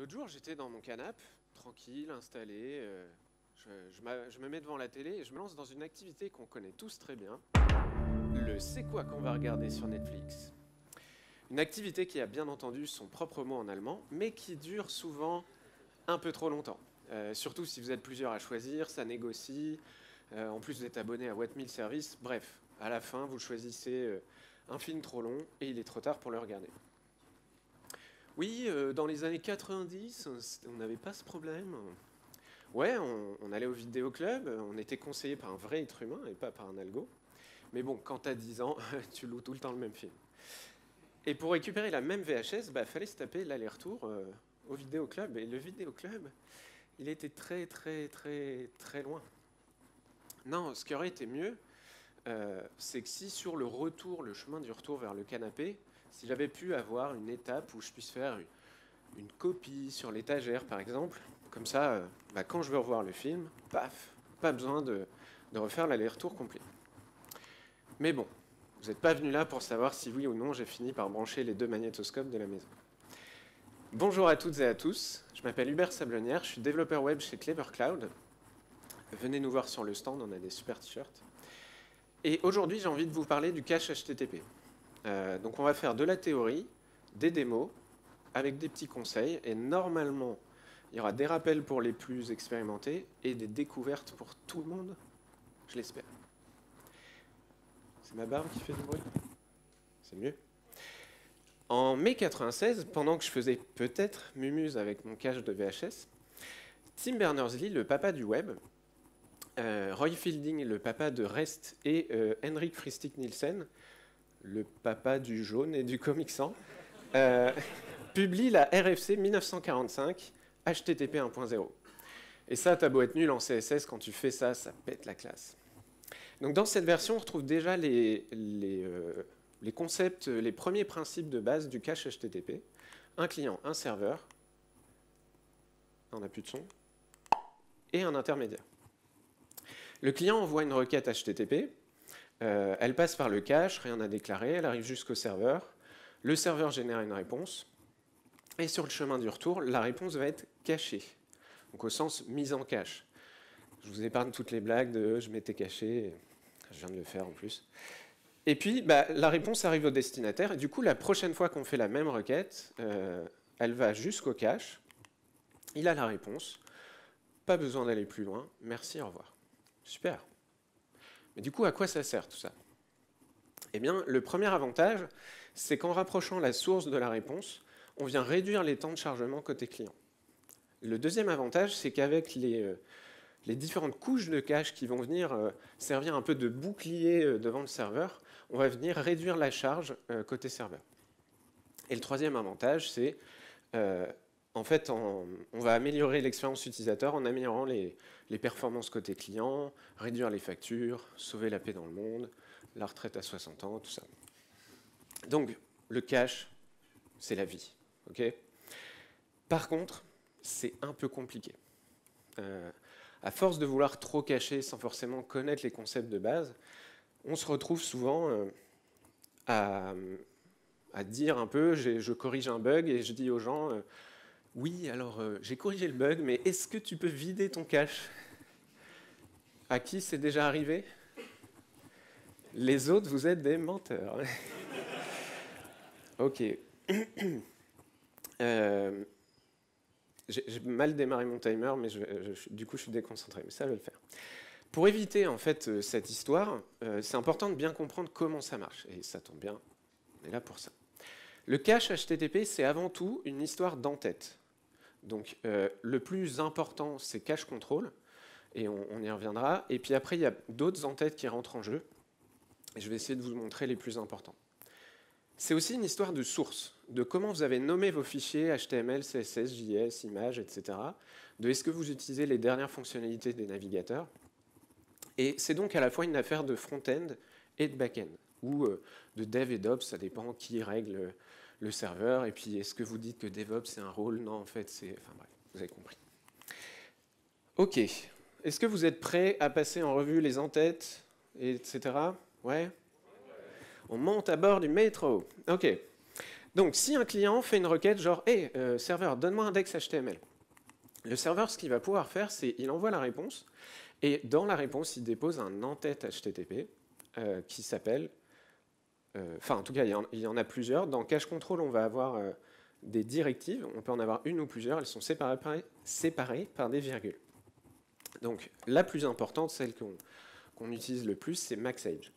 L'autre jour, j'étais dans mon canapé, tranquille, installé. Je me mets devant la télé et je me lance dans une activité qu'on connaît tous très bien. Le c'est quoi qu'on va regarder sur Netflix. Une activité qui a bien entendu son propre mot en allemand, mais qui dure souvent un peu trop longtemps. Surtout si vous êtes plusieurs à choisir, ça négocie. En plus, vous êtes abonné à What Meal Service. Bref, à la fin, vous choisissez un film trop long et il est trop tard pour le regarder. Oui, dans les années 90, on n'avait pas ce problème. Ouais, on allait au vidéoclub, on était conseillé par un vrai être humain et pas par un algo. Mais bon, quand t'as 10 ans, tu loues tout le temps le même film. Et pour récupérer la même VHS, fallait se taper l'aller-retour au vidéoclub. Et le vidéoclub, il était très loin. Non, ce qui aurait été mieux, c'est que si sur le retour, le chemin du retour vers le canapé, si j'avais pu avoir une étape où je puisse faire une copie sur l'étagère, par exemple, comme ça, quand je veux revoir le film, paf, pas besoin de refaire l'aller-retour complet. Mais bon, vous n'êtes pas venu là pour savoir si oui ou non j'ai fini par brancher les deux magnétoscopes de la maison. Bonjour à toutes et à tous, je m'appelle Hubert Sablonnière, je suis développeur web chez Clever Cloud. Venez nous voir sur le stand, on a des super t-shirts. Et aujourd'hui, j'ai envie de vous parler du cache HTTP. Donc on va faire de la théorie, des démos, avec des petits conseils, et normalement, il y aura des rappels pour les plus expérimentés et des découvertes pour tout le monde, je l'espère. C'est ma barbe qui fait du bruit? C'est mieux. En mai 96, pendant que je faisais peut-être Mumuse avec mon cache de VHS, Tim Berners-Lee, le papa du web, Roy Fielding, le papa de REST, et Henrik Fristik Nielsen, le papa du jaune et du Comic Sans, publie la RFC 1945 HTTP 1.0. Et ça, t'as beau être nul en CSS, quand tu fais ça, ça pète la classe. Donc dans cette version, on retrouve déjà les concepts, les premiers principes de base du cache HTTP. Un client, un serveur, on n'a plus de son, et un intermédiaire. Le client envoie une requête HTTP, elle passe par le cache, rien à déclarer, elle arrive jusqu'au serveur, le serveur génère une réponse, et sur le chemin du retour, la réponse va être cachée, donc au sens mise en cache. Je vous épargne toutes les blagues de je m'étais caché, je viens de le faire en plus. Et puis, la réponse arrive au destinataire, et du coup, la prochaine fois qu'on fait la même requête, elle va jusqu'au cache, il a la réponse, pas besoin d'aller plus loin, merci, au revoir. Super. Mais du coup, à quoi ça sert tout ça? Eh bien, le premier avantage, c'est qu'en rapprochant la source de la réponse, on vient réduire les temps de chargement côté client. Le deuxième avantage, c'est qu'avec les différentes couches de cache qui vont venir servir un peu de bouclier devant le serveur, on va venir réduire la charge côté serveur. Et le troisième avantage, c'est en fait, on va améliorer l'expérience utilisateur en améliorant les performances côté client, réduire les factures, sauver la paix dans le monde, la retraite à 60 ans, tout ça. Donc, le cache, c'est la vie. Okay. Par contre, c'est un peu compliqué. À force de vouloir trop cacher sans forcément connaître les concepts de base, on se retrouve souvent à dire un peu, je corrige un bug et je dis aux gens oui, alors j'ai corrigé le bug, mais est-ce que tu peux vider ton cache? À qui c'est déjà arrivé? Les autres, vous êtes des menteurs. Ok. J'ai mal démarré mon timer, mais du coup, je suis déconcentré. Mais ça, je vais le faire. Pour éviter en fait cette histoire, c'est important de bien comprendre comment ça marche. Et ça tombe bien, on est là pour ça. Le cache HTTP, c'est avant tout une histoire d'entête. Donc, le plus important, c'est cache control, et on y reviendra. Et puis après, il y a d'autres entêtes qui rentrent en jeu. Et je vais essayer de vous montrer les plus importants. C'est aussi une histoire de source, de comment vous avez nommé vos fichiers HTML, CSS, JS, images, etc. De est-ce que vous utilisez les dernières fonctionnalités des navigateurs. Et c'est donc à la fois une affaire de front-end et de back-end, ou de dev et d'ops, ça dépend qui règle le serveur, et puis est-ce que vous dites que DevOps c'est un rôle? Non, en fait, c'est... Enfin bref, vous avez compris. Ok. Est-ce que vous êtes prêts à passer en revue les entêtes, etc. Ouais? On monte à bord du métro. Ok. Donc, si un client fait une requête genre « Hey, serveur, donne-moi un index HTML », le serveur, ce qu'il va pouvoir faire, c'est qu'il envoie la réponse, et dans la réponse, il dépose un en-tête HTTP qui s'appelle... Enfin, en tout cas, il y en a plusieurs. Dans Cache Control, on va avoir des directives. On peut en avoir une ou plusieurs. Elles sont séparées par des virgules. Donc, la plus importante, celle qu'on utilise le plus, c'est MaxAge.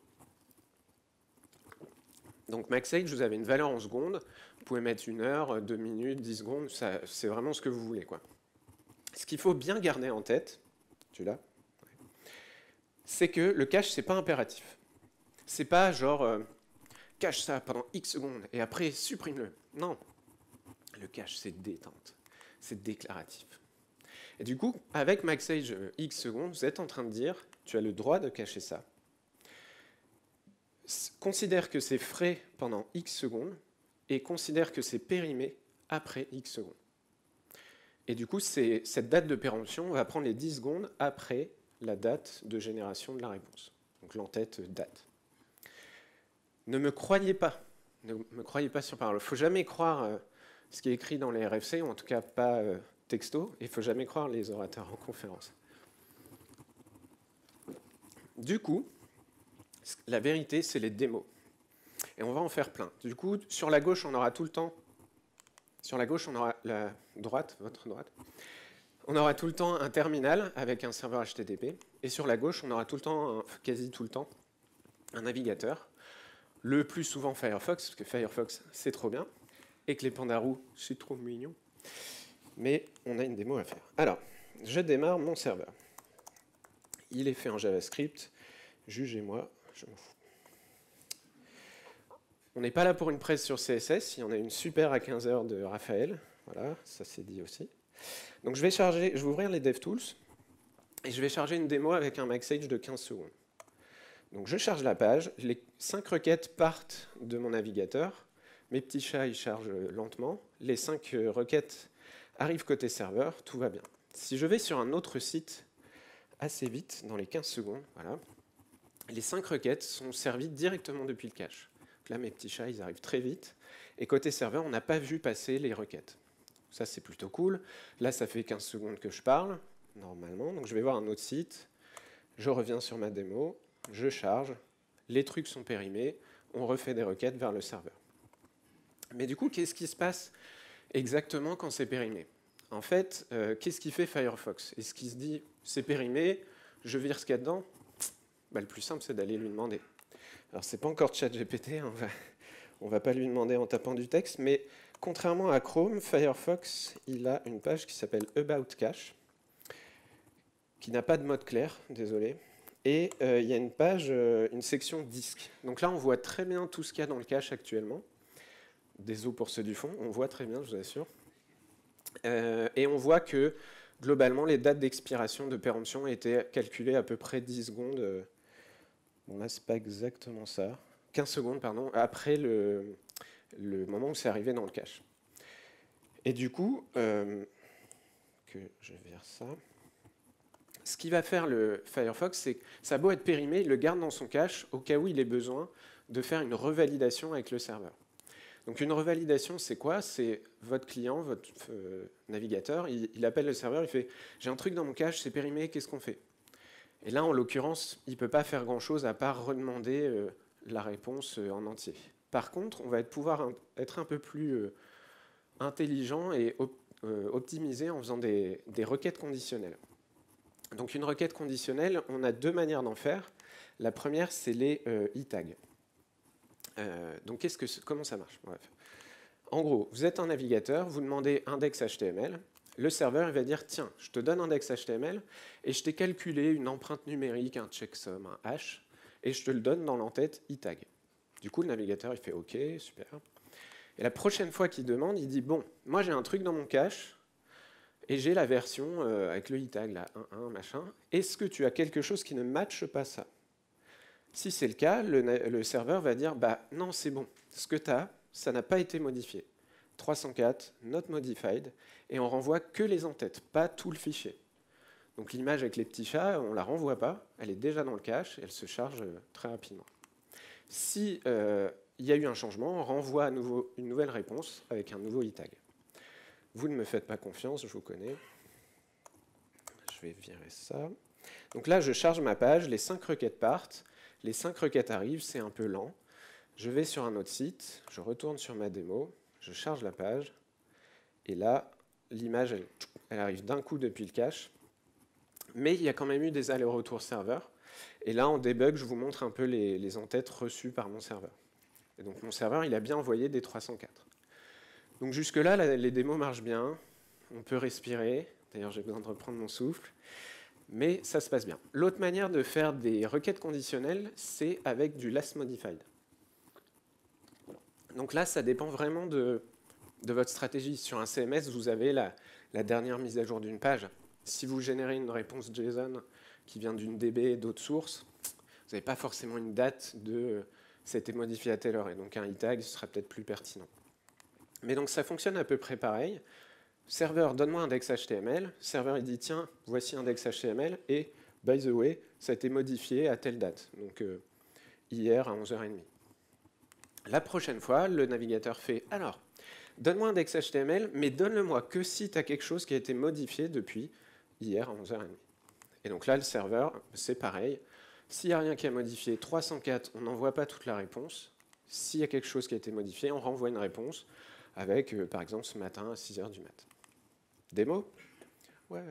Donc MaxAge, vous avez une valeur en secondes. Vous pouvez mettre 1 heure, 2 minutes, 10 secondes. C'est vraiment ce que vous voulez, quoi. Ce qu'il faut bien garder en tête, tu l'as, c'est que le cache, c'est pas impératif. C'est pas genre cache ça pendant X secondes et après supprime-le. Non. Le cache, c'est détente. C'est déclaratif. Et du coup, avec MaxAge X secondes, vous êtes en train de dire tu as le droit de cacher ça. Considère que c'est frais pendant X secondes et considère que c'est périmé après X secondes. Et du coup, cette date de péremption va prendre les 10 secondes après la date de génération de la réponse. Donc l'en-tête date. Ne me croyez pas. Ne me croyez pas sur parole. Il ne faut jamais croire ce qui est écrit dans les RFC, ou en tout cas pas texto, et il ne faut jamais croire les orateurs en conférence. Du coup, la vérité, c'est les démos. Et on va en faire plein. Du coup, sur la gauche, on aura tout le temps... Sur la gauche, on aura la droite, votre droite. On aura tout le temps un terminal avec un serveur HTTP. Et sur la gauche, on aura tout le temps, quasi tout le temps, un navigateur. Le plus souvent Firefox, parce que Firefox, c'est trop bien. Et que les pandarous, c'est trop mignon. Mais on a une démo à faire. Alors, je démarre mon serveur. Il est fait en JavaScript. Jugez-moi, je m'en fous. On n'est pas là pour une presse sur CSS, il y en a une super à 15 heures de Raphaël. Voilà, ça c'est dit aussi. Donc je vais ouvrir les DevTools et je vais charger une démo avec un MaxAge de 15 secondes. Donc je charge la page, les 5 requêtes partent de mon navigateur, mes petits chats ils chargent lentement, les 5 requêtes arrivent côté serveur, tout va bien. Si je vais sur un autre site assez vite, dans les 15 secondes, voilà, les 5 requêtes sont servies directement depuis le cache. Là, mes petits chats, ils arrivent très vite. Et côté serveur, on n'a pas vu passer les requêtes. Ça, c'est plutôt cool. Là, ça fait 15 secondes que je parle, normalement. Donc, je vais voir un autre site. Je reviens sur ma démo. Je charge. Les trucs sont périmés. On refait des requêtes vers le serveur. Mais du coup, qu'est-ce qui se passe exactement quand c'est périmé? En fait, qu'est-ce qu'il fait Firefox? Est-ce qu'il se dit, c'est périmé, je vire ce qu'il y a dedans? Le plus simple, c'est d'aller lui demander. Alors, ce n'est pas encore ChatGPT, hein, on ne va pas lui demander en tapant du texte, mais contrairement à Chrome, Firefox, il a une page qui s'appelle About Cache, qui n'a pas de mode clair, désolé, et il y a une page, une section disque. Donc là, on voit très bien tout ce qu'il y a dans le cache actuellement. Désolé pour ceux du fond, on voit très bien, je vous assure. Et on voit que, globalement, les dates d'expiration de péremption étaient calculées à peu près 10 secondes. Bon, là, ce n'est pas exactement ça. 15 secondes, pardon, après le moment où c'est arrivé dans le cache. Et du coup, que je vire ça. Ce qui va faire le Firefox, c'est que ça a beau être périmé, il le garde dans son cache au cas où il ait besoin de faire une revalidation avec le serveur. Donc une revalidation, c'est quoi? C'est votre client, votre navigateur, il appelle le serveur, il fait « j'ai un truc dans mon cache, c'est périmé, qu'est-ce qu'on fait ?» Et là, en l'occurrence, il ne peut pas faire grand-chose à part redemander la réponse en entier. Par contre, on va pouvoir être un peu plus intelligent et optimisé en faisant des requêtes conditionnelles. Donc une requête conditionnelle, on a 2 manières d'en faire. La première, c'est les e-tags. Donc comment ça marche? Bref. En gros, vous êtes un navigateur, vous demandez index HTML. Le serveur il va dire, tiens, je te donne un index HTML et je t'ai calculé une empreinte numérique, un checksum, un hash, et je te le donne dans l'entête e-tag. Du coup, le navigateur, il fait OK, super. Et la prochaine fois qu'il demande, il dit, bon, moi j'ai un truc dans mon cache et j'ai la version avec le e-tag, là, 1.1, machin. Est-ce que tu as quelque chose qui ne matche pas ça? Si c'est le cas, le serveur va dire, bah non, c'est bon, ce que tu as, ça n'a pas été modifié. 304, not modified, et on renvoie que les entêtes, pas tout le fichier. Donc l'image avec les petits chats, on ne la renvoie pas, elle est déjà dans le cache, et elle se charge très rapidement. Si il y a eu un changement, on renvoie à nouveau une nouvelle réponse avec un nouveau e-tag. Vous ne me faites pas confiance, je vous connais. Je vais virer ça. Donc là, je charge ma page, les 5 requêtes partent, les 5 requêtes arrivent, c'est un peu lent. Je vais sur un autre site, je retourne sur ma démo, je charge la page, et là, l'image, elle arrive d'un coup depuis le cache. Mais il y a quand même eu des allers-retours serveurs. Et là, en debug, je vous montre un peu les en-têtes reçues par mon serveur. Et donc mon serveur, il a bien envoyé des 304. Donc jusque-là, les démos marchent bien. On peut respirer. D'ailleurs, j'ai besoin de reprendre mon souffle. Mais ça se passe bien. L'autre manière de faire des requêtes conditionnelles, c'est avec du last modified. Donc là, ça dépend vraiment de votre stratégie. Sur un CMS, vous avez la dernière mise à jour d'une page. Si vous générez une réponse JSON qui vient d'une DB et d'autres sources, vous n'avez pas forcément une date de ça a été modifié à telle heure. Et donc un e-tag sera peut-être plus pertinent. Mais donc ça fonctionne à peu près pareil. Serveur, donne-moi un index HTML. Serveur, il dit, tiens, voici un index HTML. Et, by the way, ça a été modifié à telle date. Donc hier à 11h30. La prochaine fois, le navigateur fait, alors, donne-moi un index HTML, mais donne-le-moi que si tu as quelque chose qui a été modifié depuis hier à 11h30. Et donc là, le serveur, c'est pareil. S'il n'y a rien qui a modifié, 304, on n'envoie pas toute la réponse. S'il y a quelque chose qui a été modifié, on renvoie une réponse avec, par exemple, ce matin à 6h du mat'. Démo? Ouais.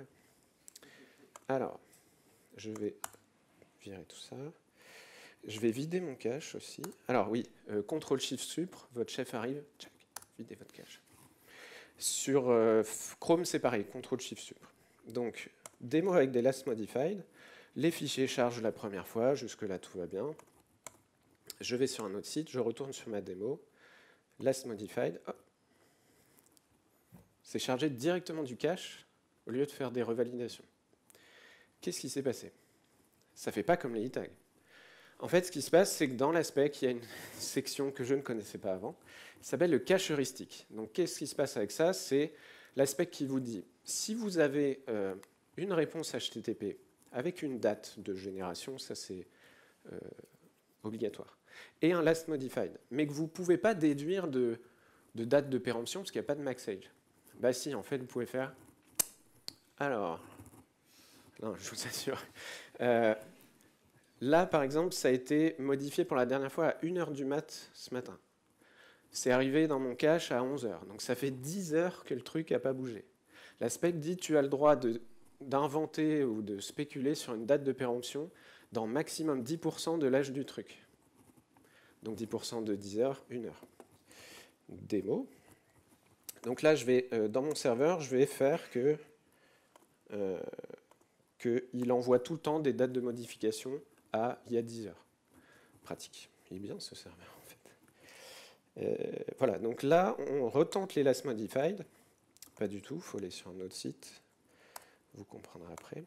Alors, je vais virer tout ça. Je vais vider mon cache aussi. Alors oui, CTRL-SHIFT-SUPR, votre chef arrive, tchac, videz votre cache. Sur Chrome, c'est pareil, CTRL-SHIFT-SUPR. Donc, démo avec des last modified. Les fichiers chargent la première fois, jusque-là tout va bien. Je vais sur un autre site, je retourne sur ma démo. Last modified, hop. C'est chargé directement du cache au lieu de faire des revalidations. Qu'est-ce qui s'est passé? Ça ne fait pas comme les e-tags. En fait, ce qui se passe, c'est que dans l'aspect, il y a une section que je ne connaissais pas avant, qui s'appelle le cache heuristique. Donc, qu'est-ce qui se passe avec ça? C'est l'aspect qui vous dit, si vous avez une réponse HTTP avec une date de génération, ça c'est obligatoire, et un last modified, mais que vous ne pouvez pas déduire de date de péremption parce qu'il n'y a pas de max age. Bah si, en fait, vous pouvez faire. Alors, non, je vous assure. Là, par exemple, ça a été modifié pour la dernière fois à 1h du mat ce matin. C'est arrivé dans mon cache à 11h. Donc ça fait 10 heures que le truc n'a pas bougé. La spec dit tu as le droit d'inventer ou de spéculer sur une date de péremption dans maximum 10% de l'âge du truc. Donc 10% de 10 heures, 1 heure. Démo. Donc là, je vais, dans mon serveur, je vais faire qu'il envoie tout le temps des dates de modification à il y a 10 heures. Pratique. Il est bien ce serveur en fait. Voilà, donc là, on retente les last modified. Pas du tout, il faut aller sur un autre site. Vous comprendrez après.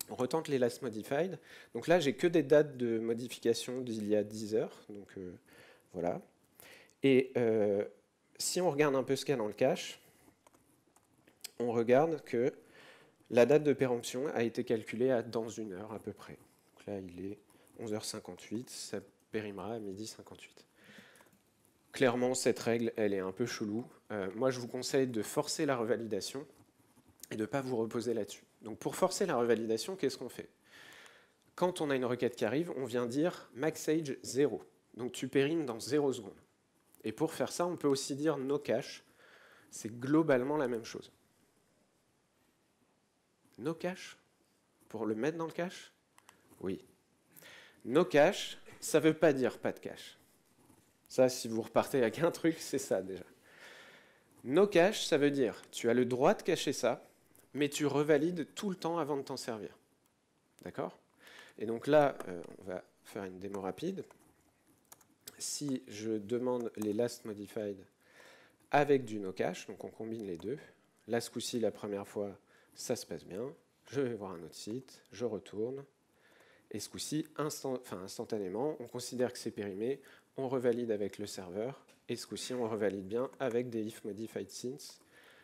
On retente les last modified. Donc là, j'ai que des dates de modification d'il y a 10 heures. Donc voilà. Et si on regarde un peu ce qu'il y a dans le cache, on regarde que la date de péremption a été calculée à dans 1 heure à peu près. Donc là, il est 11h58, ça périmera à 12h58. Clairement, cette règle, elle est un peu chelou. Moi, je vous conseille de forcer la revalidation et de ne pas vous reposer là-dessus. Donc pour forcer la revalidation, qu'est-ce qu'on fait? Quand on a une requête qui arrive, on vient dire max age 0. Donc tu périmes dans 0 secondes. Et pour faire ça, on peut aussi dire no cache. C'est globalement la même chose. No cache? Pour le mettre dans le cache? Oui. No cache, ça ne veut pas dire pas de cache. Ça, si vous repartez avec un truc, c'est ça déjà. No cache, ça veut dire tu as le droit de cacher ça, mais tu revalides tout le temps avant de t'en servir. D'accord? Et donc là, on va faire une démo rapide. Si je demande les last modified avec du no cache, donc on combine les deux. Là, ce coup-ci, la première fois, ça se passe bien. Je vais voir un autre site, je retourne. Et ce coup-ci, instantanément, on considère que c'est périmé, on revalide avec le serveur, et ce coup-ci, on revalide bien avec des if modified since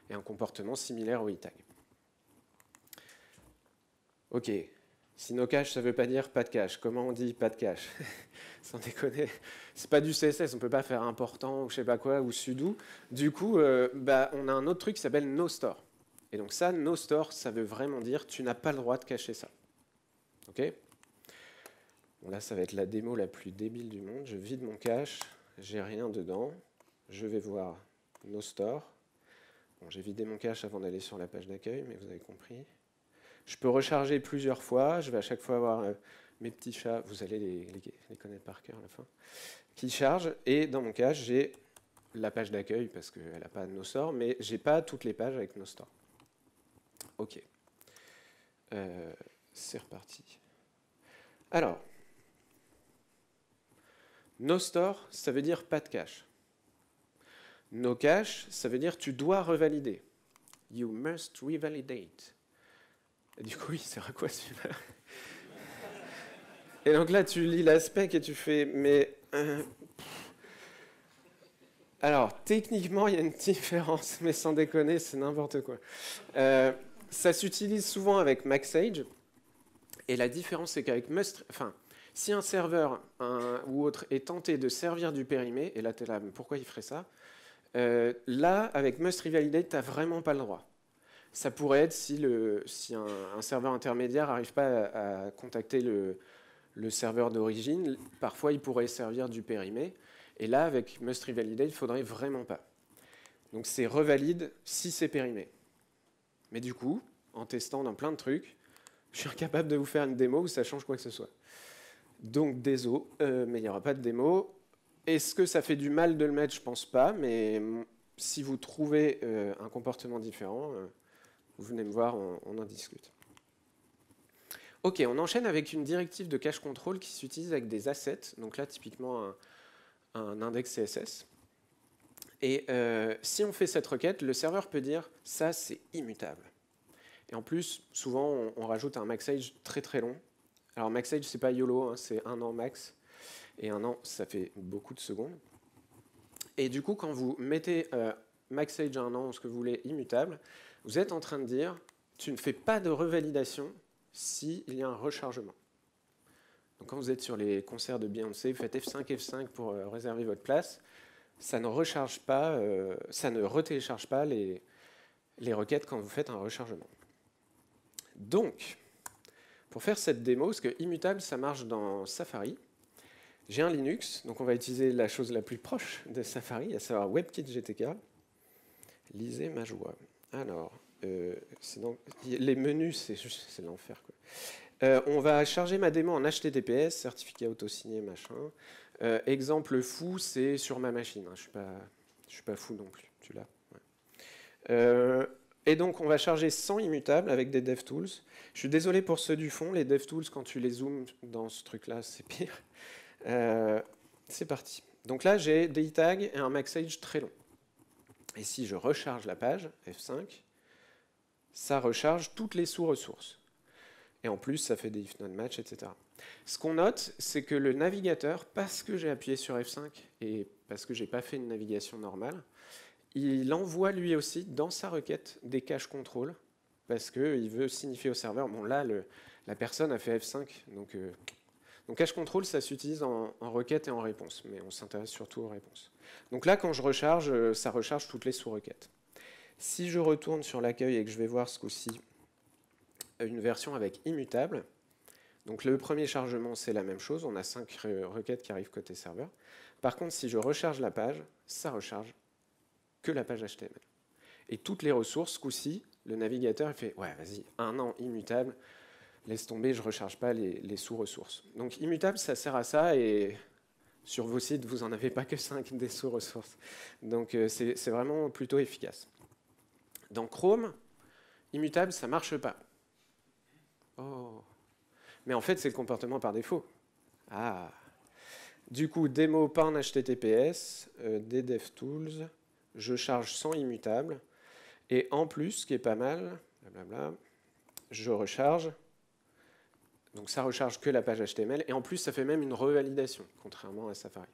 et un comportement similaire au e-tag. Ok, Si no cache, ça ne veut pas dire pas de cache. Comment on dit pas de cache? Sans déconner. C'est pas du CSS, on ne peut pas faire important ou je sais pas quoi, ou sudo. Du coup, on a un autre truc qui s'appelle no store. Et donc ça, no store, ça veut vraiment dire tu n'as pas le droit de cacher ça. Ok? Bon, là, ça va être la démo la plus débile du monde. Je vide mon cache, j'ai rien dedans. Je vais voir no store. Bon, j'ai vidé mon cache avant d'aller sur la page d'accueil, mais vous avez compris. Je peux recharger plusieurs fois. Je vais à chaque fois avoir mes petits chats, vous allez les connaître par cœur à la fin, qui chargent. Et dans mon cache, j'ai la page d'accueil parce qu'elle n'a pas de no store, mais je n'ai pas toutes les pages avec no store. Ok. C'est reparti. Alors, no store, ça veut dire pas de cache. No cache, ça veut dire tu dois revalider. You must revalidate. Et du coup, il sert à quoi celui-là? Et donc là, tu lis la spec et tu fais, mais... Alors, techniquement, il y a une différence, mais sans déconner, c'est n'importe quoi. Ça s'utilise souvent avec MaxSage. Et la différence, c'est qu'avec si un serveur ou autre est tenté de servir du périmé, et là, tu es là, mais pourquoi il ferait ça? Là, avec must revalidate, tu n'as vraiment pas le droit. Ça pourrait être si un serveur intermédiaire n'arrive pas à contacter le serveur d'origine, parfois il pourrait servir du périmé. Et là, avec must revalidate, il ne faudrait vraiment pas. Donc c'est revalide si c'est périmé. Mais du coup, en testant dans plein de trucs, je suis incapable de vous faire une démo où ça change quoi que ce soit. Donc désolé, mais il n'y aura pas de démo. Est-ce que ça fait du mal de le mettre? Je ne pense pas, mais si vous trouvez un comportement différent, vous venez me voir, on en discute. Ok, on enchaîne avec une directive de cache control qui s'utilise avec des assets. Donc là, typiquement, un index CSS. Et si on fait cette requête, le serveur peut dire « ça, c'est immutable ». Et en plus, souvent, on rajoute un maxage très très long. Alors maxage, c'est pas YOLO, hein, c'est 1 an max. Et 1 an, ça fait beaucoup de secondes. Et du coup, quand vous mettez maxage à 1 an, ou ce que vous voulez, immutable, vous êtes en train de dire « tu ne fais pas de revalidation s'il y a un rechargement ». Donc quand vous êtes sur les concerts de Beyoncé, vous faites F5, F5 pour réserver votre place, ça ne recharge pas, ça ne retélécharge pas les requêtes quand vous faites un rechargement. Donc, pour faire cette démo, parce que immutable, ça marche dans Safari, j'ai un Linux, donc on va utiliser la chose la plus proche de Safari, à savoir WebKit GTK. Lisez ma joie. Alors, donc, les menus, c'est l'enfer, quoi. On va charger ma démo en HTTPS, certificat autosigné, machin. Exemple fou, c'est sur ma machine. Hein. Je ne suis pas fou non plus. Tu l'as? Ouais. Et donc, on va charger 100 immutables avec des DevTools. Je suis désolé pour ceux du fond. Les DevTools, quand tu les zoomes dans ce truc-là, c'est pire. C'est parti. Donc là, j'ai des tags et un maxage très long. Et si je recharge la page, F5, ça recharge toutes les sous-ressources. Et en plus, ça fait des if not match, etc. Ce qu'on note, c'est que le navigateur, parce que j'ai appuyé sur F5 et parce que je n'ai pas fait une navigation normale, il envoie lui aussi dans sa requête des cache control parce qu'il veut signifier au serveur, bon là, la personne a fait F5, donc cache control, ça s'utilise en requête et en réponse, mais on s'intéresse surtout aux réponses. Donc là, quand je recharge, ça recharge toutes les sous-requêtes. Si je retourne sur l'accueil et que je vais voir ce coup-ci une version avec immutable, donc le premier chargement, c'est la même chose, on a 5 requêtes qui arrivent côté serveur. Par contre, si je recharge la page, ça recharge que la page HTML. Et toutes les ressources, ce coup-ci, le navigateur il fait « ouais, vas-y, 1 an immutable, laisse tomber, je ne recharge pas les sous-ressources ». Donc immutable, ça sert à ça, et sur vos sites, vous n'en avez pas que 5 des sous-ressources. Donc c'est vraiment plutôt efficace. Dans Chrome, immutable, ça ne marche pas. Oh. Mais en fait, c'est le comportement par défaut. Ah. Du coup, démo pas en HTTPS, des DevTools, je charge 100 immutables, et en plus, ce qui est pas mal, blablabla, je recharge, donc ça recharge que la page HTML, et en plus, ça fait même une revalidation, contrairement à Safari.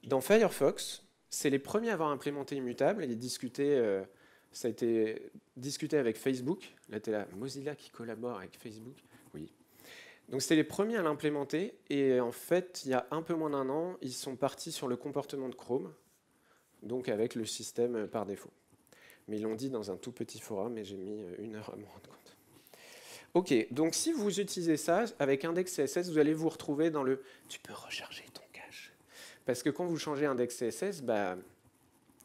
Dans Firefox, c'est les premiers à avoir implémenté immutable, et ça a été discuté avec Facebook. Là, tu es là, Mozilla qui collabore avec Facebook. Oui, Donc c'était les premiers à l'implémenter, et en fait, il y a un peu moins d'1 an, ils sont partis sur le comportement de Chrome, donc avec le système par défaut. Mais ils l'ont dit dans un tout petit forum, et j'ai mis 1 heure à me rendre compte. Ok, donc si vous utilisez ça, avec index CSS, vous allez vous retrouver dans le « tu peux recharger ton cache ». Parce que quand vous changez index CSS, bah,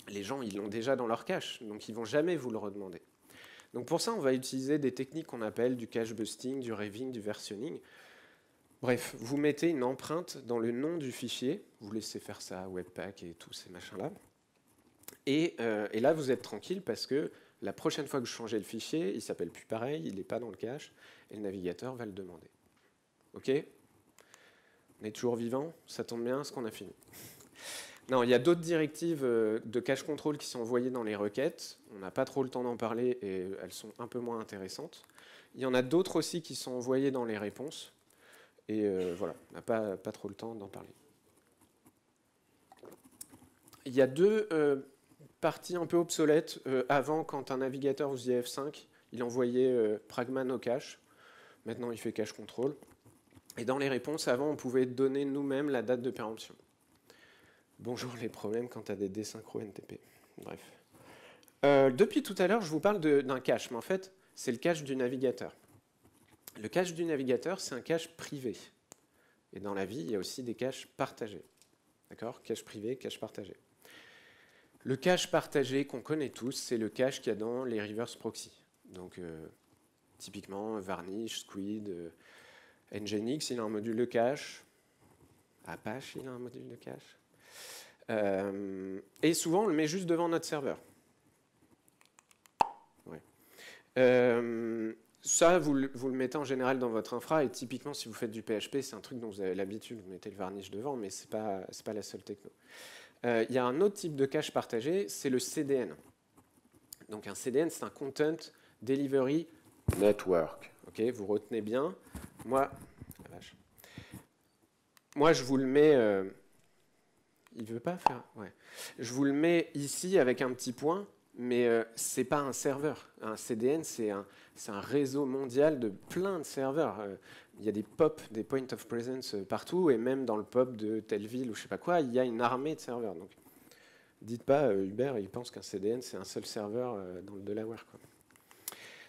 les gens ils l'ont déjà dans leur cache, donc ils ne vont jamais vous le redemander. Donc pour ça, on va utiliser des techniques qu'on appelle du cache busting, du raving, du versionning. Bref, vous mettez une empreinte dans le nom du fichier, vous laissez faire ça à Webpack et tous ces machins-là. Et là, vous êtes tranquille parce que la prochaine fois que vous changez le fichier, il ne s'appelle plus pareil, il n'est pas dans le cache, et le navigateur va le demander. OK? On est toujours vivant, ça tombe bien, ce qu'on a fini. Non, il y a d'autres directives de cache control qui sont envoyées dans les requêtes. On n'a pas trop le temps d'en parler et elles sont un peu moins intéressantes. Il y en a d'autres aussi qui sont envoyées dans les réponses. Et voilà, on n'a pas trop le temps d'en parler. Il y a deux parties un peu obsolètes. Avant, quand un navigateur vous faisait F5, il envoyait Pragma no cache. Maintenant, il fait cache control. Et dans les réponses, avant, on pouvait donner nous-mêmes la date de péremption. Bonjour les problèmes quand tu as des désynchro NTP. Bref. Depuis tout à l'heure, je vous parle d'un cache, mais en fait, c'est le cache du navigateur. Le cache du navigateur, c'est un cache privé. Et dans la vie, il y a aussi des caches partagés. D'accord? Cache privé, cache partagé. Le cache partagé qu'on connaît tous, c'est le cache qu'il y a dans les reverse proxy. Donc, typiquement, Varnish, Squid, Nginx, il a un module de cache. Apache, il a un module de cache. Et souvent, on le met juste devant notre serveur. Ouais. Ça, vous le mettez en général dans votre infra, et typiquement, si vous faites du PHP, c'est un truc dont vous avez l'habitude, vous mettez le varnish devant, mais ce n'est pas la seule techno. Il y a un autre type de cache partagé, c'est le CDN. Donc un CDN, c'est un Content Delivery Network. Okay, vous retenez bien. Moi, je vous le mets... il ne veut pas faire... Ouais. Je vous le mets ici avec un petit point, mais ce n'est pas un serveur. Un CDN, c'est un réseau mondial de plein de serveurs. Il y a des POP, des Point of Presence partout, et même dans le POP de telle ville ou je ne sais pas quoi, il y a une armée de serveurs. Donc, dites pas, Hubert, il pense qu'un CDN, c'est un seul serveur dans le Delaware, quoi.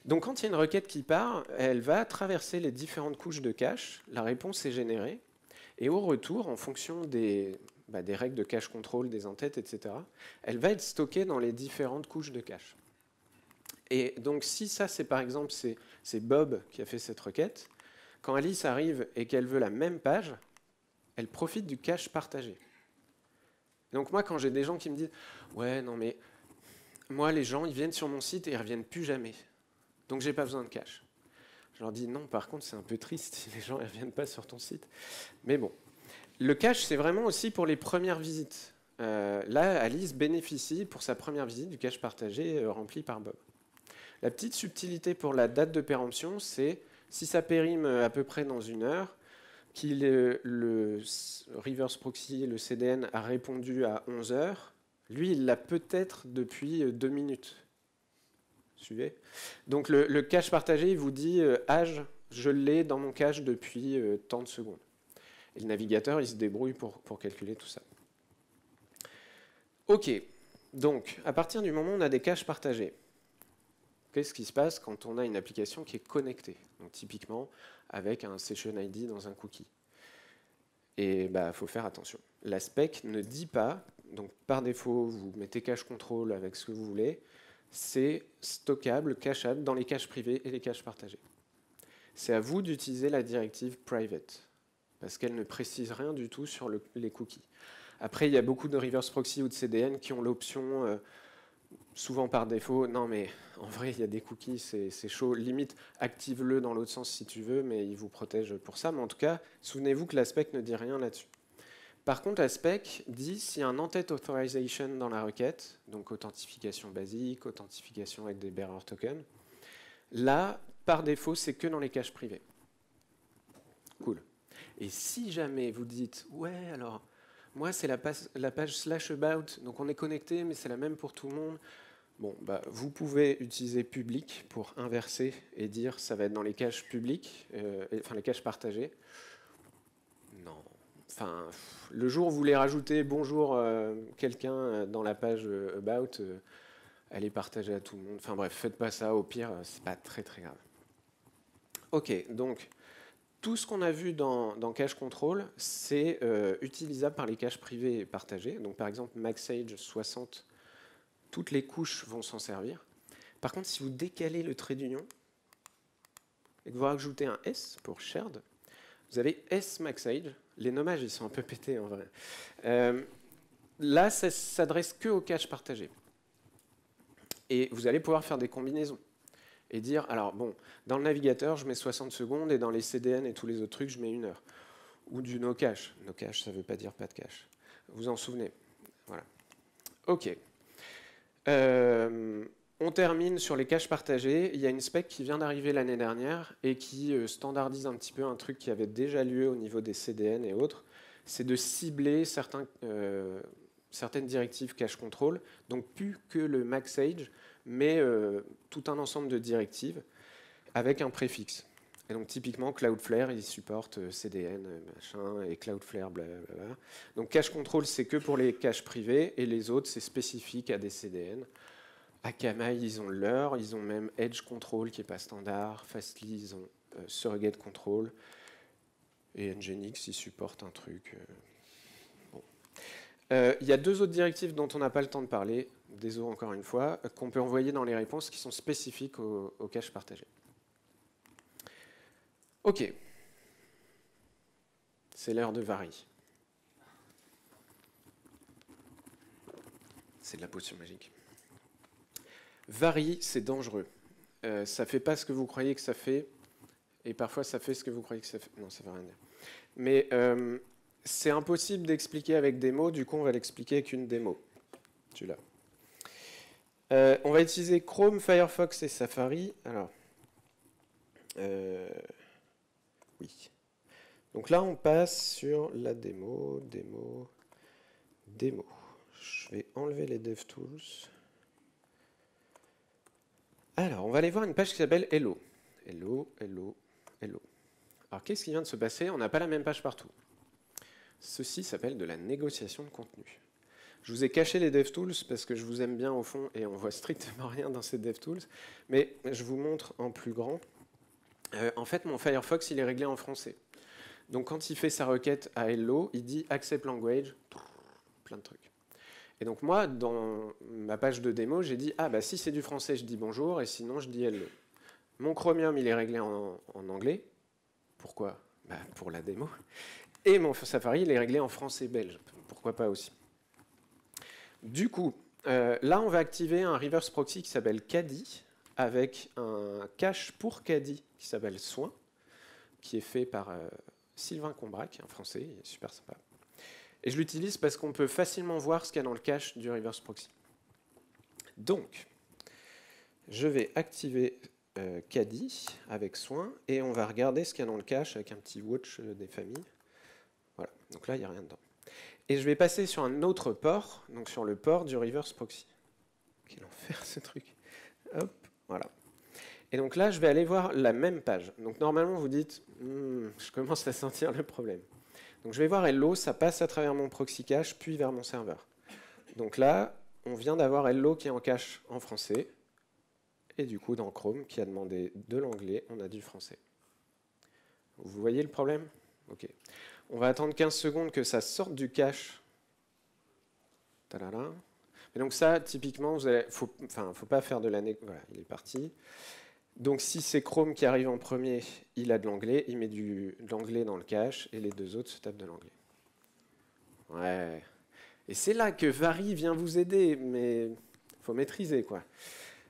Donc, quand il y a une requête qui part, elle va traverser les différentes couches de cache, la réponse est générée, et au retour, en fonction des règles de cache control, des entêtes, etc., elle va être stockée dans les différentes couches de cache. Et donc, si ça, c'est par exemple, c'est Bob qui a fait cette requête, quand Alice arrive et qu'elle veut la même page, elle profite du cache partagé. Donc moi, quand j'ai des gens qui me disent « Ouais, non mais, moi, les gens, ils viennent sur mon site et ils ne reviennent plus jamais. Donc, j'ai pas besoin de cache. » Je leur dis « Non, par contre, c'est un peu triste si les gens ne reviennent pas sur ton site. » Mais bon. Le cache, c'est vraiment aussi pour les premières visites. Là, Alice bénéficie pour sa première visite du cache partagé rempli par Bob. La petite subtilité pour la date de péremption, c'est si ça périme à peu près dans 1 heure, le reverse proxy, le CDN, a répondu à 11 heures, lui, il l'a peut-être depuis 2 minutes. Suivez? Donc le cache partagé, il vous dit âge, je l'ai dans mon cache depuis tant de secondes. Et le navigateur, il se débrouille pour calculer tout ça. OK, donc à partir du moment où on a des caches partagées, qu'est-ce qui se passe quand on a une application qui est connectée? Donc typiquement avec un session ID dans un cookie. Et il faut faire attention. La spec ne dit pas, donc par défaut, vous mettez cache control avec ce que vous voulez, c'est stockable, cacheable dans les caches privées et les caches partagées. C'est à vous d'utiliser la directive private, parce qu'elle ne précise rien du tout sur les cookies. Après, il y a beaucoup de reverse proxy ou de CDN qui ont l'option, souvent par défaut, non mais en vrai, il y a des cookies, c'est chaud, limite, active-le dans l'autre sens si tu veux, mais il vous protège pour ça. Mais en tout cas, souvenez-vous que la spec ne dit rien là-dessus. Par contre, la spec dit s'il y a un entête authorization dans la requête, donc authentification basique, authentification avec des bearer tokens, là, par défaut, c'est que dans les caches privées. Cool. Et si jamais vous dites, ouais, alors, moi, c'est la page /about, donc on est connecté, mais c'est la même pour tout le monde, Bon, bah, vous pouvez utiliser public pour inverser et dire ça va être dans les caches publiques, enfin les caches partagées. Non. Enfin, le jour où vous voulez rajouter bonjour quelqu'un dans la page About, elle est partagée à tout le monde. Enfin bref, faites pas ça, au pire, c'est pas très très grave. Ok, donc tout ce qu'on a vu dans Cache Control, c'est utilisable par les caches privées et partagées. Donc par exemple, MaxAge 60, toutes les couches vont s'en servir. Par contre, si vous décalez le trait d'union et que vous rajoutez un S pour shared, vous avez S MaxAge. Les nommages, ils sont un peu pétés en vrai. Là, ça s'adresse que aux caches partagées. Et vous allez pouvoir faire des combinaisons. Et dire, alors bon, dans le navigateur, je mets 60 secondes, et dans les CDN et tous les autres trucs, je mets 1 heure. Ou du no-cache. No-cache, ça ne veut pas dire pas de cache. Vous en souvenez? Voilà. OK. On termine sur les caches partagées. Il y a une spec qui vient d'arriver l'année dernière et qui standardise un petit peu un truc qui avait déjà lieu au niveau des CDN et autres. C'est de cibler certaines directives cache control, donc plus que le MaxAge, mais tout un ensemble de directives avec un préfixe. Et donc typiquement Cloudflare, il supporte CDN, machin, et Cloudflare, blablabla. Donc cache control, c'est que pour les caches privées, et les autres, c'est spécifique à des CDN. Akamai, ils ont leur, ils ont même Edge Control qui n'est pas standard, Fastly, ils ont Surrogate Control, et Nginx, ils supportent un truc. Bon. Il y a 2 autres directives dont on n'a pas le temps de parler, désolé encore une fois, qu'on peut envoyer dans les réponses qui sont spécifiques aux caches partagées. Ok. C'est l'heure de Vary. C'est de la potion magique. Vary, c'est dangereux. Ça fait pas ce que vous croyez que ça fait, et parfois ça fait ce que vous croyez que ça fait. Non, ça veut rien dire. Mais c'est impossible d'expliquer avec des mots, du coup on va l'expliquer avec une démo. Celui-là. On va utiliser Chrome, Firefox et Safari. Alors, oui. Donc là, on passe sur la démo. Je vais enlever les DevTools. Alors, on va aller voir une page qui s'appelle Hello. Hello. Alors, qu'est-ce qui vient de se passer? On n'a pas la même page partout. Ceci s'appelle de la négociation de contenu. Je vous ai caché les DevTools parce que je vous aime bien au fond et on voit strictement rien dans ces DevTools. Mais je vous montre en plus grand. En fait, mon Firefox, il est réglé en français. Donc, quand il fait sa requête à Hello, il dit Accept Language, plein de trucs. Et donc, moi, dans ma page de démo, j'ai dit, ah, bah, si c'est du français, je dis bonjour, et sinon, je dis Hello. Mon Chromium, il est réglé en anglais. Pourquoi? Bah, pour la démo. Et mon Safari, il est réglé en français belge. Pourquoi pas aussi? Du coup, là, on va activer un reverse proxy qui s'appelle Caddy, avec un cache pour Caddy qui s'appelle Soin, qui est fait par Sylvain Combrac, un français, il est super sympa. Et je l'utilise parce qu'on peut facilement voir ce qu'il y a dans le cache du reverse proxy. Donc, je vais activer Caddy avec Soin, et on va regarder ce qu'il y a dans le cache avec un petit watch des familles. Voilà, donc là, il n'y a rien dedans. Et je vais passer sur un autre port, donc sur le port du reverse proxy. Quel enfer ce truc. Hop, voilà. Et donc là, je vais aller voir la même page. Donc normalement, vous dites, je commence à sentir le problème. Donc je vais voir Hello, ça passe à travers mon proxy cache, puis vers mon serveur. Donc là, on vient d'avoir Hello qui est en cache en français. Et du coup, dans Chrome, qui a demandé de l'anglais, on a du français. Vous voyez le problème? Ok. On va attendre 15 secondes que ça sorte du cache. Tadala. Et donc ça, typiquement, faut pas faire de la voilà, il est parti. Donc si c'est Chrome qui arrive en premier, il a de l'anglais, il met de l'anglais dans le cache, et les 2 autres se tapent de l'anglais. Ouais. Et c'est là que Vary vient vous aider, mais il faut maîtriser, quoi.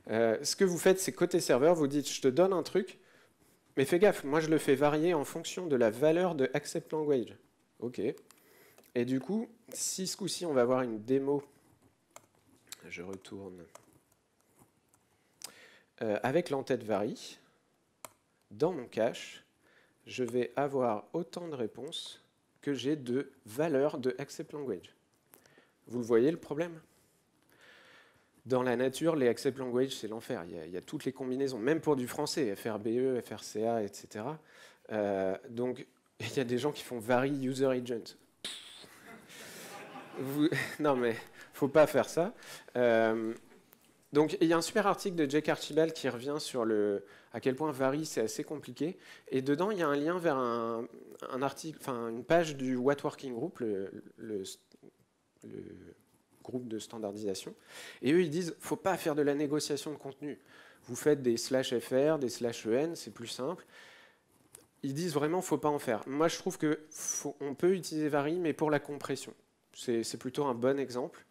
Ce que vous faites, c'est côté serveur, vous dites, je te donne un truc, mais fais gaffe, moi je le fais varier en fonction de la valeur de accept language. Ok. Et du coup, si ce coup-ci, on va avoir une démo, je retourne avec l'entête Vary, dans mon cache, je vais avoir autant de réponses que j'ai de valeurs de accept language. Vous voyez le problème? Dans la nature, les accept language, c'est l'enfer. Il y a toutes les combinaisons, même pour du français, FRBE, FRCA, etc. Donc, il y a des gens qui font vary user agent. Non, mais faut pas faire ça. Donc, il y a un super article de Jake Archibald qui revient sur à quel point vary, c'est assez compliqué. Et dedans, il y a un lien vers un article, enfin, une page du What Working Group, le groupe de standardisation. Et eux, ils disent, faut pas faire de la négociation de contenu. Vous faites des /fr, des /en, c'est plus simple. Ils disent vraiment, faut pas en faire. Moi, je trouve qu'on peut utiliser vary, mais pour la compression. C'est plutôt un bon exemple.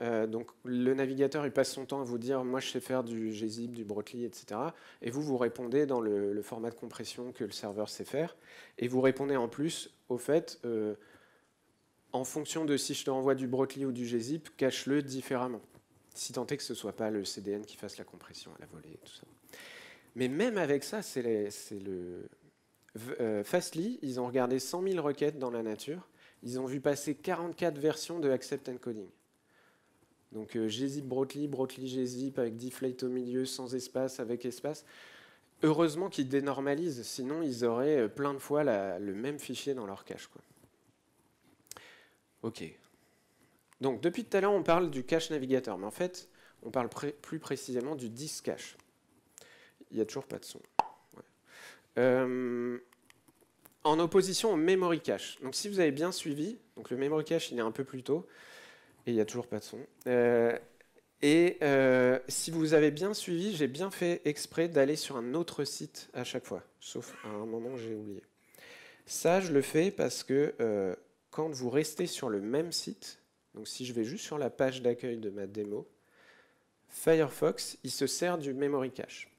Donc, le navigateur, il passe son temps à vous dire, moi, je sais faire du gzip, du Brotli, etc. Et vous répondez dans le format de compression que le serveur sait faire. Et vous répondez en plus au fait, en fonction de si je te renvoie du Brotli ou du gzip, cache-le différemment. Si tant est que ce ne soit pas le CDN qui fasse la compression à la volée et tout ça. Mais même avec ça, Fastly, ils ont regardé 100 000 requêtes dans la nature. Ils ont vu passer 44 versions de accept encoding. Donc gzip Brotli, Brotli gzip avec deflate au milieu, sans espace, avec espace. Heureusement qu'ils dénormalisent, sinon ils auraient plein de fois le même fichier dans leur cache, quoi. Ok. Donc depuis tout à l'heure, on parle du cache navigateur, mais en fait, on parle plus précisément du disk cache. Il n'y a toujours pas de son. Ouais. En opposition au memory cache. Donc si vous avez bien suivi, donc le memory cache, il est un peu plus tôt, et il n'y a toujours pas de son. Si vous avez bien suivi, j'ai bien fait exprès d'aller sur un autre site à chaque fois, sauf à un moment j'ai oublié. Ça, je le fais parce que quand vous restez sur le même site, donc si je vais juste sur la page d'accueil de ma démo, Firefox, il se sert du memory cache.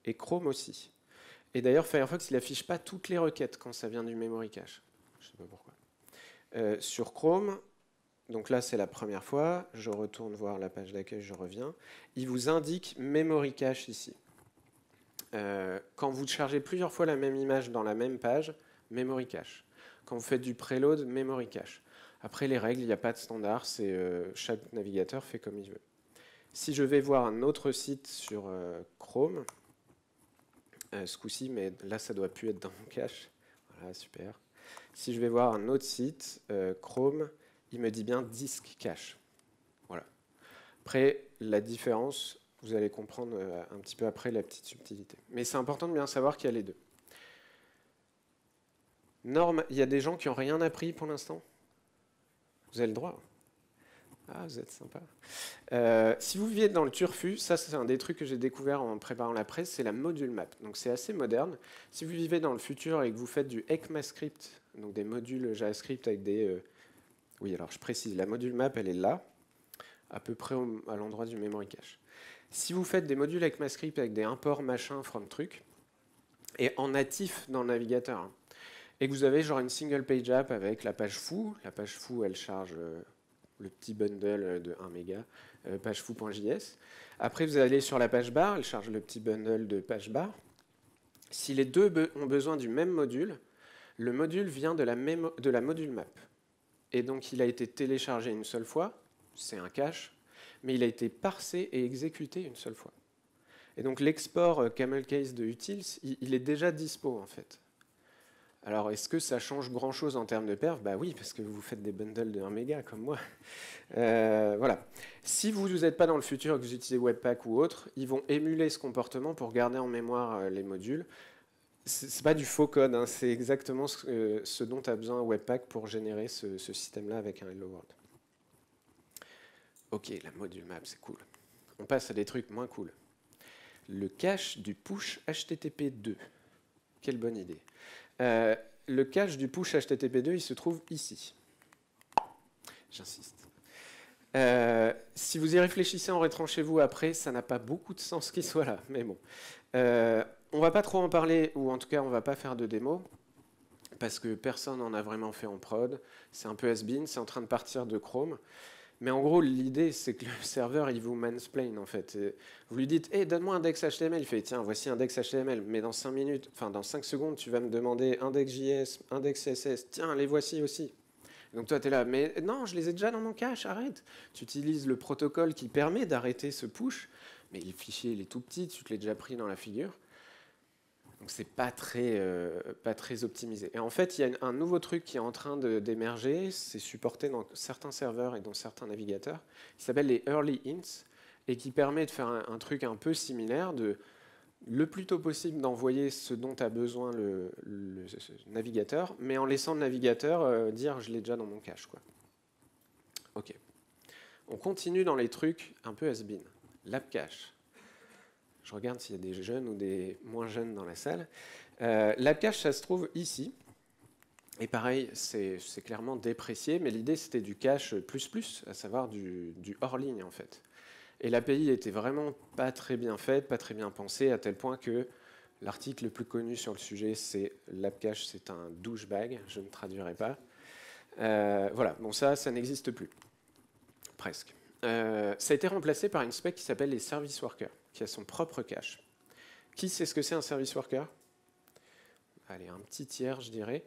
Et Chrome aussi. Et d'ailleurs, Firefox, il n'affiche pas toutes les requêtes quand ça vient du memory cache. Je ne sais pas pourquoi. Sur Chrome, donc là, c'est la première fois. Je retourne voir la page d'accueil, je reviens. Il vous indique memory cache ici. Quand vous chargez plusieurs fois la même image dans la même page, memory cache. Quand vous faites du preload, memory cache. Après, les règles, il n'y a pas de standard. Chaque navigateur fait comme il veut. Si je vais voir un autre site sur Chrome, ce coup-ci, mais là, ça ne doit plus être dans mon cache. Voilà, super. Si je vais voir un autre site, Chrome, il me dit bien disk cache. Voilà. Après, la différence, vous allez comprendre un petit peu après la petite subtilité. Mais c'est important de bien savoir qu'il y a les deux. Norme, il y a des gens qui n'ont rien appris pour l'instant. Vous avez le droit. Ah, vous êtes sympa. Si vous viviez dans le Turfu, ça c'est un des trucs que j'ai découvert en préparant la presse, c'est la module map. Donc c'est assez moderne. Si vous vivez dans le futur et que vous faites du ECMAScript, donc des modules JavaScript avec des... Oui, alors je précise, la module map, elle est là, à peu près à l'endroit du memory cache. Si vous faites des modules ECMAScript avec des imports machin from truc, et en natif dans le navigateur, hein, et que vous avez genre une single page app avec la page foo elle charge le petit bundle de 1 méga, page foo.js. Après vous allez sur la page bar, elle charge le petit bundle de page bar. Si les deux ont besoin du même module, le module vient de la module map. Et donc il a été téléchargé une seule fois, c'est un cache, mais il a été parsé et exécuté une seule fois. Et donc l'export camel case de utils, il est déjà dispo en fait. Alors, est-ce que ça change grand-chose en termes de perf? Bah oui, parce que vous faites des bundles de 1 méga comme moi. Voilà. Si vous n'êtes pas dans le futur et que vous utilisez Webpack ou autre, ils vont émuler ce comportement pour garder en mémoire les modules. Ce n'est pas du faux code, hein, c'est exactement ce dont a besoin Webpack pour générer ce système-là avec un Hello World. Ok, la module map, c'est cool. On passe à des trucs moins cool. Le cache du push HTTP 2. Quelle bonne idée. Le cache du push HTTP 2, il se trouve ici. J'insiste. Si vous y réfléchissez en rentrant chez vous après, ça n'a pas beaucoup de sens qu'il soit là, mais bon. On ne va pas trop en parler, ou en tout cas, on ne va pas faire de démo, parce que personne n'en a vraiment fait en prod. C'est un peu has-been, c'est en train de partir de Chrome. Mais en gros, l'idée, c'est que le serveur, il vous mansplain, en fait. Et vous lui dites, hey, donne-moi un index HTML. Il fait, tiens, voici un index HTML. Mais dans 5 minutes, enfin, dans 5 secondes, tu vas me demander index.js, index CSS. Tiens, les voici aussi. Donc toi, tu es là, mais non, je les ai déjà dans mon cache, arrête. Tu utilises le protocole qui permet d'arrêter ce push, mais le fichier, il est tout petit, tu te l'as déjà pris dans la figure. Donc c'est pas très optimisé. Et en fait, il y a un nouveau truc qui est en train d'émerger, c'est supporté dans certains serveurs et dans certains navigateurs, qui s'appelle les early hints, et qui permet de faire un truc un peu similaire, de le plus tôt possible d'envoyer ce dont a besoin le navigateur, mais en laissant le navigateur dire je l'ai déjà dans mon cache, quoi. Ok. On continue dans les trucs un peu has-been. L'app cache. Je regarde s'il y a des jeunes ou des moins jeunes dans la salle. L'app cache, ça se trouve ici. Et pareil, c'est clairement déprécié, mais l'idée c'était du cache plus, à savoir du hors ligne en fait. Et l'API était vraiment pas très bien faite, pas très bien pensée, à tel point que l'article le plus connu sur le sujet, c'est l'app cache, c'est un douchebag, je ne traduirai pas. Voilà, bon ça n'existe plus. Presque. Ça a été remplacé par une spec qui s'appelle les service workers, qui a son propre cache. Qui sait ce que c'est un service worker? Allez, un petit tiers, je dirais.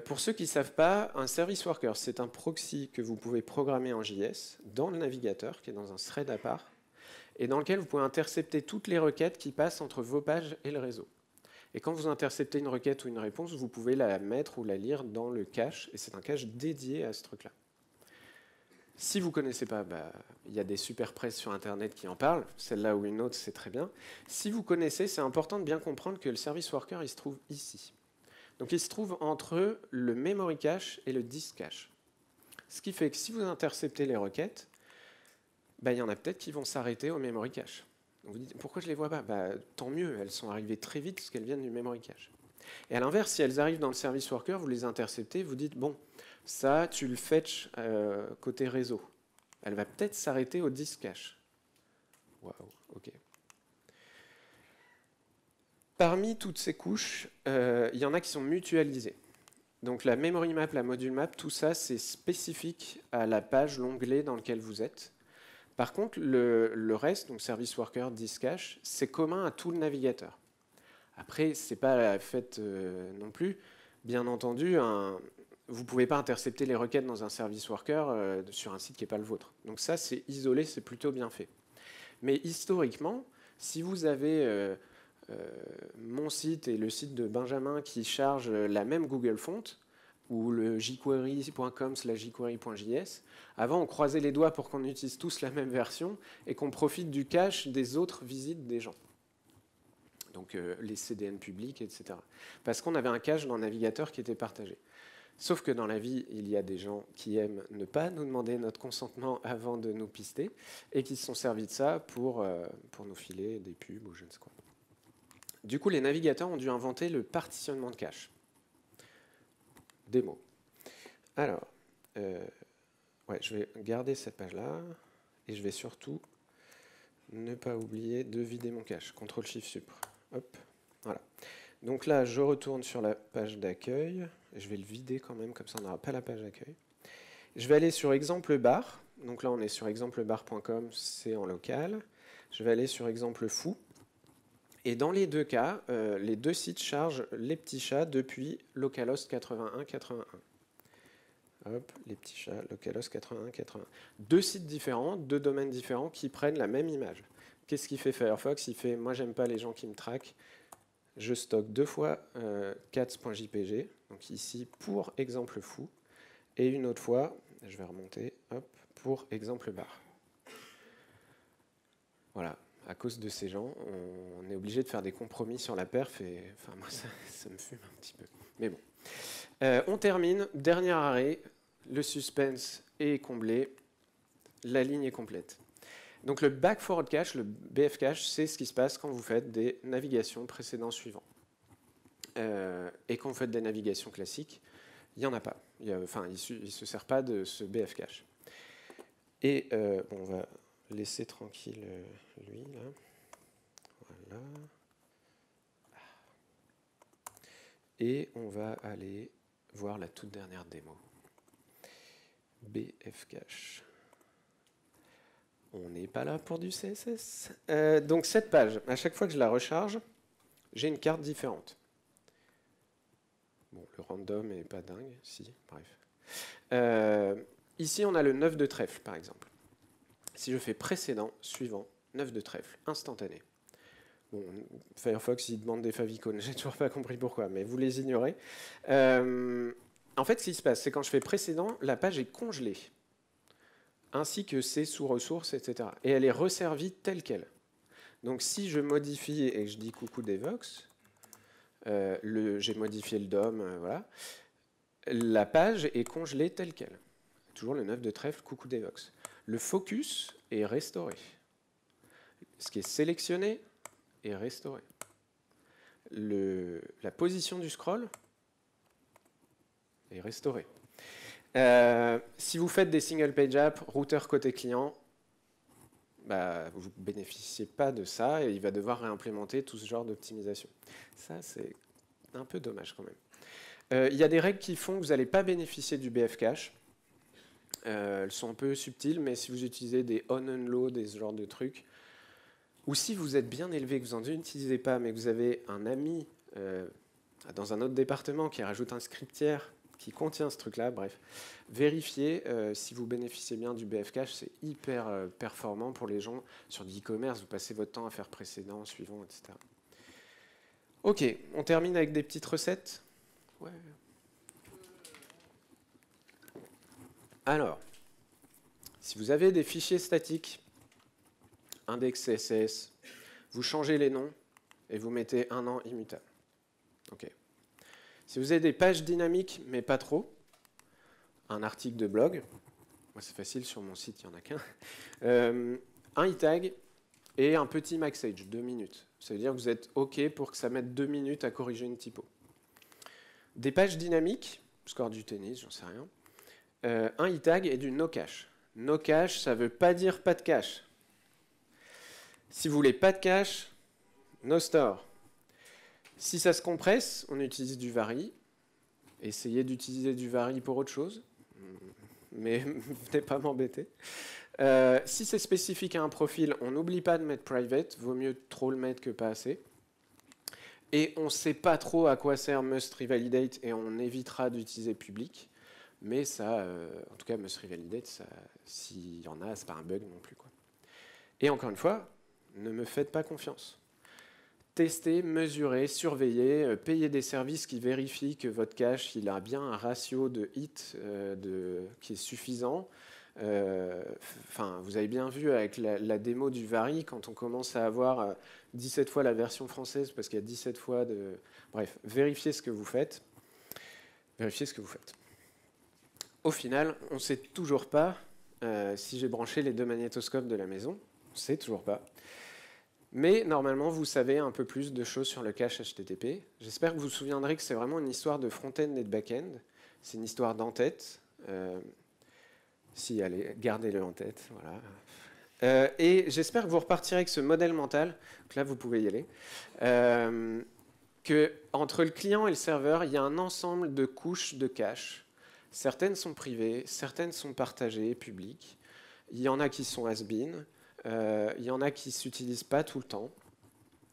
Pour ceux qui ne savent pas, un service worker, c'est un proxy que vous pouvez programmer en JS dans le navigateur, qui est dans un thread à part, et dans lequel vous pouvez intercepter toutes les requêtes qui passent entre vos pages et le réseau. Et quand vous interceptez une requête ou une réponse, vous pouvez la mettre ou la lire dans le cache, et c'est un cache dédié à ce truc-là. Si vous ne connaissez pas, il y a des super presses sur Internet qui en parlent, celle-là ou une autre, c'est très bien. Si vous connaissez, c'est important de bien comprendre que le service worker, il se trouve ici. Donc il se trouve entre le memory cache et le disk cache. Ce qui fait que si vous interceptez les requêtes, il y en a peut-être qui vont s'arrêter au memory cache. Donc vous dites, pourquoi je ne les vois pas? Tant mieux, elles sont arrivées très vite parce qu'elles viennent du memory cache. Et à l'inverse, si elles arrivent dans le service worker, vous les interceptez, vous dites, bon, ça, tu le fetch côté réseau. Elle va peut-être s'arrêter au disk cache. Waouh, ok. Parmi toutes ces couches, il y en a qui sont mutualisées. Donc la memory map, la module map, tout ça, c'est spécifique à la page, l'onglet dans lequel vous êtes. Par contre, le reste, donc service worker, disk cache, c'est commun à tout le navigateur. Après, ce n'est pas la fête non plus. Bien entendu, vous ne pouvez pas intercepter les requêtes dans un service worker sur un site qui n'est pas le vôtre. Donc ça, c'est isolé, c'est plutôt bien fait. Mais historiquement, si vous avez mon site et le site de Benjamin qui chargent la même Google Font, ou le jquery.com/jquery.js, avant on croisait les doigts pour qu'on utilise tous la même version et qu'on profite du cache des autres visites des gens. Donc les CDN publics, etc. Parce qu'on avait un cache dans le navigateur qui était partagé. Sauf que dans la vie, il y a des gens qui aiment ne pas nous demander notre consentement avant de nous pister et qui se sont servis de ça pour nous filer des pubs ou je ne sais quoi. Du coup, les navigateurs ont dû inventer le partitionnement de cache. Démo. Alors, je vais garder cette page-là et je vais surtout ne pas oublier de vider mon cache. CTRL-SHIFT-SUPR. Hop, voilà. Donc là, je retourne sur la page d'accueil. Je vais le vider quand même, comme ça on n'aura pas la page d'accueil. Je vais aller sur exemple bar. Donc là, on est sur exemplebar.com, c'est en local. Je vais aller sur exemple foo. Et dans les deux cas, les deux sites chargent les petits chats depuis localhost 81.81. Hop, les petits chats, localhost 81.81. Deux sites différents, deux domaines différents qui prennent la même image. Qu'est-ce qu'il fait Firefox? Il fait, moi j'aime pas les gens qui me traquent, je stocke deux fois cats.jpg, donc ici pour exemple foo, et une autre fois, je vais remonter, hop, pour exemple bar. Voilà. À cause de ces gens, on est obligé de faire des compromis sur la perf, et enfin, moi, ça me fume un petit peu. Mais bon. On termine, dernier arrêt, le suspense est comblé, la ligne est complète. Donc le back-forward cache, le BF cache, c'est ce qui se passe quand vous faites des navigations précédents-suivants. Et quand vous faites des navigations classiques, il n'y en a pas. Il ne se sert pas de ce BF cache. Et on va laisser tranquille lui, là. Voilà. Et on va aller voir la toute dernière démo. BF cache. On n'est pas là pour du CSS. Donc cette page, à chaque fois que je la recharge, j'ai une carte différente. Bon, le random est pas dingue, si, bref. Ici, on a le 9 de trèfle, par exemple. Si je fais précédent, suivant, 9 de trèfle, instantané. Bon, Firefox, il demande des favicons. J'ai toujours pas compris pourquoi, mais vous les ignorez. En fait, ce qui se passe, c'est quand je fais précédent, la page est congelée, ainsi que ses sous-ressources, etc. Et elle est resservie telle qu'elle. Donc si je modifie et que je dis coucou Devox, j'ai modifié le DOM, voilà, la page est congelée telle qu'elle. Toujours le 9 de trèfle, coucou Devox. Le focus est restauré. Ce qui est sélectionné est restauré. La position du scroll est restaurée. Si vous faites des single page apps, routeur côté client, bah, vous ne bénéficiez pas de ça et il va devoir réimplémenter tout ce genre d'optimisation. Ça, c'est un peu dommage quand même. Il y a des règles qui font que vous n'allez pas bénéficier du BF Cache. Elles sont un peu subtiles, mais si vous utilisez des on-unload et ce genre de trucs, ou si vous êtes bien élevé, que vous n'en utilisez pas, mais que vous avez un ami dans un autre département qui rajoute un scriptière qui contient ce truc-là, bref, vérifiez si vous bénéficiez bien du BF Cache, c'est hyper performant pour les gens sur du e-commerce, vous passez votre temps à faire précédent, suivant, etc. Ok, on termine avec des petites recettes. Ouais. Alors, si vous avez des fichiers statiques, index CSS, vous changez les noms et vous mettez un an immutable. Ok. Si vous avez des pages dynamiques, mais pas trop, un article de blog, moi c'est facile, sur mon site, il n'y en a qu'un, un e-tag et un petit maxage, 2 minutes. Ça veut dire que vous êtes OK pour que ça mette 2 minutes à corriger une typo. Des pages dynamiques, score du tennis, j'en sais rien, un e-tag et du no-cache. No-cache, ça ne veut pas dire pas de cache. Si vous voulez pas de cache, no store. Si ça se compresse, on utilise du Vary. Essayez d'utiliser du Vary pour autre chose, mais venez pas m'embêter. Si c'est spécifique à un profil, on n'oublie pas de mettre private, vaut mieux trop le mettre que pas assez. Et on ne sait pas trop à quoi sert must revalidate et on évitera d'utiliser public. Mais ça, en tout cas, must revalidate, s'il y en a, c'est pas un bug non plus, quoi. Et encore une fois, ne me faites pas confiance. Tester, mesurer, surveiller, payer des services qui vérifient que votre cache il a bien un ratio de hit qui est suffisant. Vous avez bien vu avec la démo du Vary, quand on commence à avoir 17 fois la version française, parce qu'il y a 17 fois de... Bref, vérifiez ce que vous faites. Vérifiez ce que vous faites. Au final, on ne sait toujours pas si j'ai branché les 2 magnétoscopes de la maison. On ne sait toujours pas. Mais normalement, vous savez un peu plus de choses sur le cache HTTP. J'espère que vous vous souviendrez que c'est vraiment une histoire de front-end et de back-end. C'est une histoire d'en-tête. Si, allez, gardez-le en tête. Voilà. Et j'espère que vous repartirez avec ce modèle mental. Donc là, vous pouvez y aller. Que entre le client et le serveur, il y a un ensemble de couches de cache. Certaines sont privées, certaines sont partagées, publiques. Il y en a qui sont has-been. Il y en a qui ne s'utilisent pas tout le temps.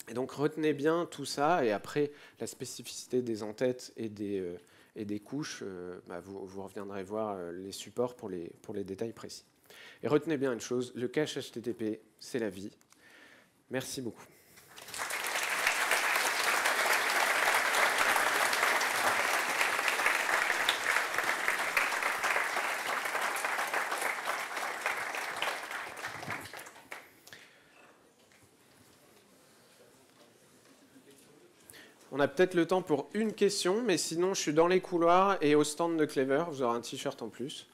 Et donc retenez bien tout ça, et après la spécificité des entêtes et des couches, vous reviendrez voir les supports pour les détails précis. Et retenez bien une chose, le cache HTTP, c'est la vie. Merci beaucoup. On a peut-être le temps pour une question, mais sinon, je suis dans les couloirs et au stand de Clever, vous aurez un t-shirt en plus.